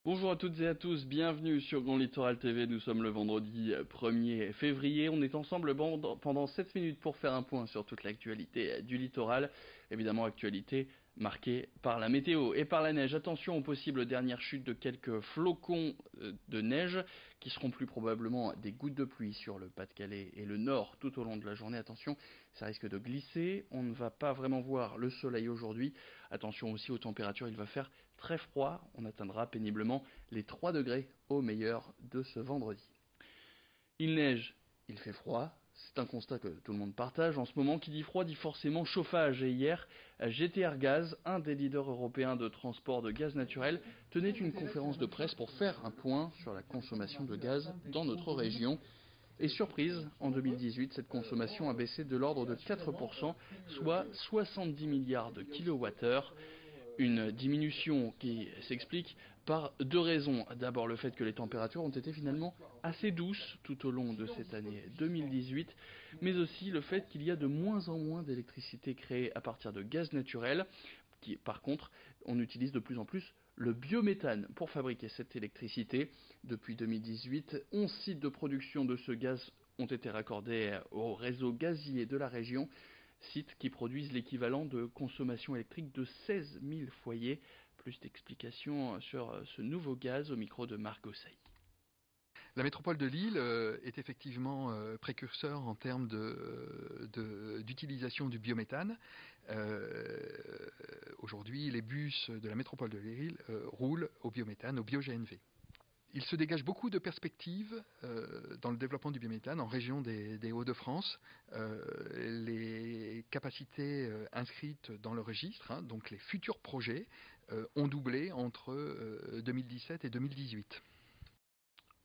Bonjour à toutes et à tous, bienvenue sur Grand Littoral TV, nous sommes le vendredi 1er février, on est ensemble pendant 7 minutes pour faire un point sur toute l'actualité du littoral, évidemment actualité marquée par la météo et par la neige. Attention aux possibles dernières chutes de quelques flocons de neige qui seront plus probablement des gouttes de pluie sur le Pas-de-Calais et le nord tout au long de la journée. Attention, ça risque de glisser, on ne va pas vraiment voir le soleil aujourd'hui. Attention aussi aux températures, il va faire très froid, on atteindra péniblement les 3 degrés au meilleur de ce vendredi. Il neige, il fait froid, c'est un constat que tout le monde partage. En ce moment, qui dit froid dit forcément chauffage. Et hier, GTR Gaz, un des leaders européens de transport de gaz naturel, tenait une conférence de presse pour faire un point sur la consommation de gaz dans notre région. Et surprise, en 2018, cette consommation a baissé de l'ordre de 4%, soit 70 milliards de kilowattheures. Une diminution qui s'explique par deux raisons. D'abord le fait que les températures ont été finalement assez douces tout au long de cette année 2018, mais aussi le fait qu'il y a de moins en moins d'électricité créée à partir de gaz naturel, qui par contre on utilise de plus en plus le biométhane pour fabriquer cette électricité. Depuis 2018, 11 sites de production de ce gaz ont été raccordés au réseau gazier de la région, sites qui produisent l'équivalent de consommation électrique de 16 000 foyers. Plus d'explications sur ce nouveau gaz au micro de Marc Gosseil. La métropole de Lille est effectivement précurseur en termes d'utilisation du biométhane. Aujourd'hui, les bus de la métropole de Lille roulent au biométhane, au bio-GNV. Il se dégage beaucoup de perspectives dans le développement du biométhane en région des Hauts-de-France. Les capacités inscrites dans le registre, donc les futurs projets, ont doublé entre 2017 et 2018.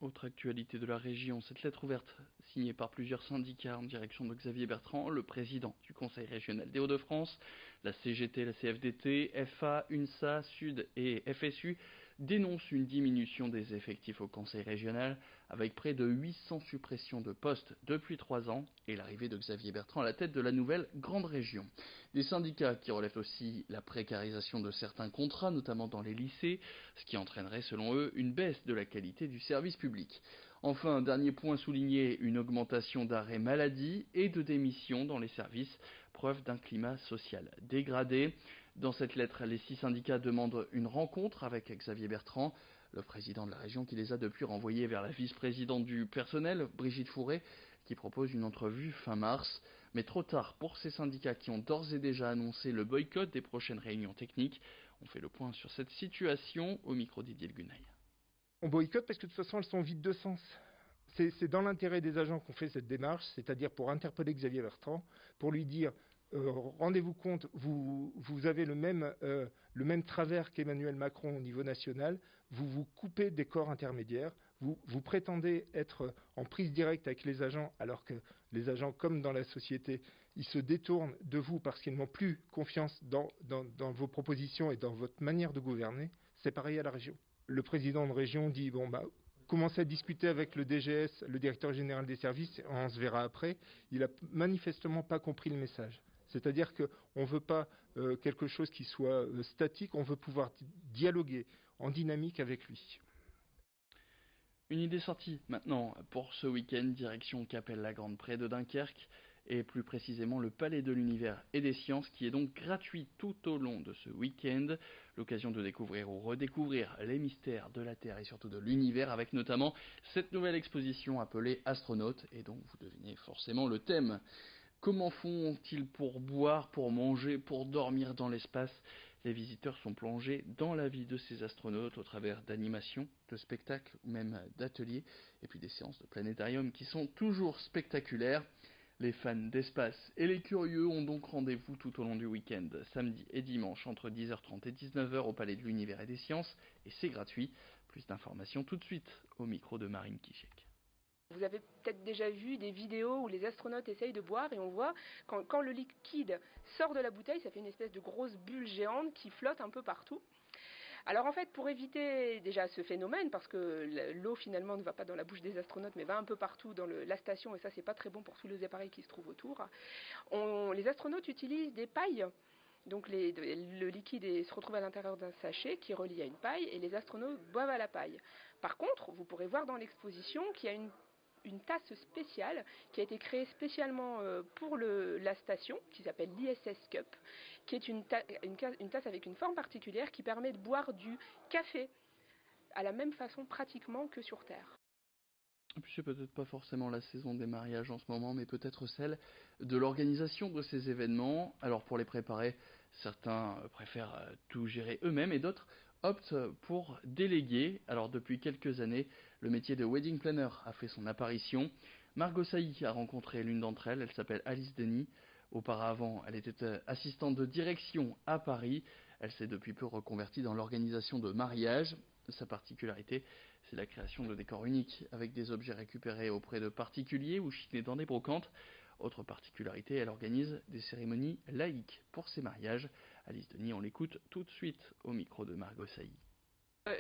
Autre actualité de la région, cette lettre ouverte signée par plusieurs syndicats en direction de Xavier Bertrand, le président du Conseil régional des Hauts-de-France, la CGT, la CFDT, FA, UNSA, Sud et FSU dénoncent une diminution des effectifs au Conseil régional avec près de 800 suppressions de postes depuis 3 ans et l'arrivée de Xavier Bertrand à la tête de la nouvelle grande région. Des syndicats qui relèvent aussi la précarisation de certains contrats, notamment dans les lycées, ce qui entraînerait selon eux une baisse de la qualité du service public. Enfin, dernier point souligné, une augmentation d'arrêts maladie et de démissions dans les services, preuve d'un climat social dégradé. Dans cette lettre, les 6 syndicats demandent une rencontre avec Xavier Bertrand, le président de la région qui les a depuis renvoyés vers la vice-présidente du personnel, Brigitte Fourré, qui propose une entrevue fin mars. Mais trop tard pour ces syndicats qui ont d'ores et déjà annoncé le boycott des prochaines réunions techniques. On fait le point sur cette situation au micro Didier Le Gunaï. On boycotte parce que de toute façon elles sont vides de sens. C'est dans l'intérêt des agents qu'on fait cette démarche, c'est-à-dire pour interpeller Xavier Bertrand, pour lui dire rendez-vous compte, vous avez le même travers qu'Emmanuel Macron au niveau national, vous vous coupez des corps intermédiaires, vous prétendez être en prise directe avec les agents, alors que les agents, comme dans la société, ils se détournent de vous parce qu'ils n'ont plus confiance dans vos propositions et dans votre manière de gouverner. C'est pareil à la région. Le président de région dit commencez à discuter avec le DGS, le directeur général des services, on se verra après. Il a manifestement pas compris le message. C'est-à-dire qu'on ne veut pas quelque chose qui soit statique, on veut pouvoir dialoguer en dynamique avec lui. Une idée sortie maintenant pour ce week-end, direction Capelle-la-Grande près de Dunkerque, et plus précisément le Palais de l'Univers et des Sciences, qui est donc gratuit tout au long de ce week-end. L'occasion de découvrir ou redécouvrir les mystères de la Terre et surtout de l'univers, avec notamment cette nouvelle exposition appelée Astronautes, et donc vous devinez forcément le thème. Comment font-ils pour boire, pour manger, pour dormir dans l'espace? Les visiteurs sont plongés dans la vie de ces astronautes au travers d'animations, de spectacles ou même d'ateliers, et puis des séances de planétarium qui sont toujours spectaculaires. Les fans d'espace et les curieux ont donc rendez-vous tout au long du week-end, samedi et dimanche, entre 10h30 et 19h au Palais de l'Univers et des Sciences, et c'est gratuit. Plus d'informations tout de suite au micro de Marine Kichek. Vous avez peut-être déjà vu des vidéos où les astronautes essayent de boire et on voit quand le liquide sort de la bouteille, ça fait une espèce de grosse bulle géante qui flotte un peu partout. Alors en fait, pour éviter déjà ce phénomène, parce que l'eau finalement ne va pas dans la bouche des astronautes mais va un peu partout dans la station, et ça c'est pas très bon pour tous les appareils qui se trouvent autour, les astronautes utilisent des pailles Donc le liquide se retrouve à l'intérieur d'un sachet qui est relié à une paille et les astronautes boivent à la paille. Par contre, vous pourrez voir dans l'exposition qu'il y a une tasse spéciale qui a été créée spécialement pour la station, qui s'appelle l'ISS Cup, qui est une tasse avec une forme particulière qui permet de boire du café à la même façon pratiquement que sur Terre. Et puis c'est peut-être pas forcément la saison des mariages en ce moment, mais peut-être celle de l'organisation de ces événements. Alors pour les préparer, certains préfèrent tout gérer eux-mêmes et d'autres optent pour déléguer. Alors depuis quelques années, le métier de wedding planner a fait son apparition. Margot Sailly a rencontré l'une d'entre elles, elle s'appelle Alice Denis. Auparavant, elle était assistante de direction à Paris. Elle s'est depuis peu reconvertie dans l'organisation de mariages. Sa particularité, c'est la création de décors uniques avec des objets récupérés auprès de particuliers ou chinés dans des brocantes. Autre particularité, elle organise des cérémonies laïques pour ses mariages. Alice Denis, on l'écoute tout de suite au micro de Margot Sailly.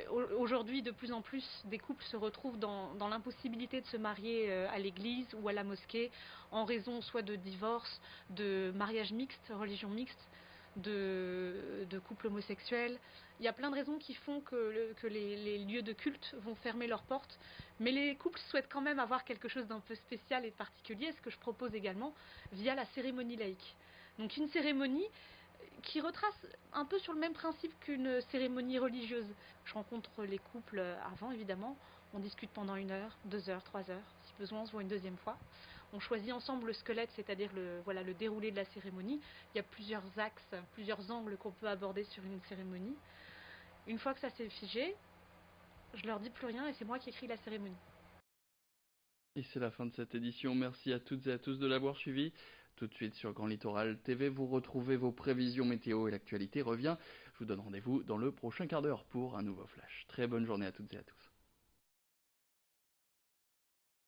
Aujourd'hui, de plus en plus, des couples se retrouvent dans l'impossibilité de se marier à l'église ou à la mosquée en raison soit de divorce, de mariage mixte, religion mixte, de couples homosexuels. Il y a plein de raisons qui font que les lieux de culte vont fermer leurs portes, mais les couples souhaitent quand même avoir quelque chose d'un peu spécial et de particulier, ce que je propose également via la cérémonie laïque. Donc une cérémonie qui retrace un peu sur le même principe qu'une cérémonie religieuse. Je rencontre les couples avant, évidemment. On discute pendant 1 heure, 2 heures, 3 heures. Si besoin, on se voit une deuxième fois. On choisit ensemble le squelette, c'est-à-dire le déroulé de la cérémonie. Il y a plusieurs axes, plusieurs angles qu'on peut aborder sur une cérémonie. Une fois que ça s'est figé, je leur dis plus rien et c'est moi qui écris la cérémonie. Et c'est la fin de cette édition. Merci à toutes et à tous de l'avoir suivi. Tout de suite sur Grand Littoral TV, vous retrouvez vos prévisions météo et l'actualité revient. Je vous donne rendez-vous dans le prochain quart d'heure pour un nouveau flash. Très bonne journée à toutes et à tous.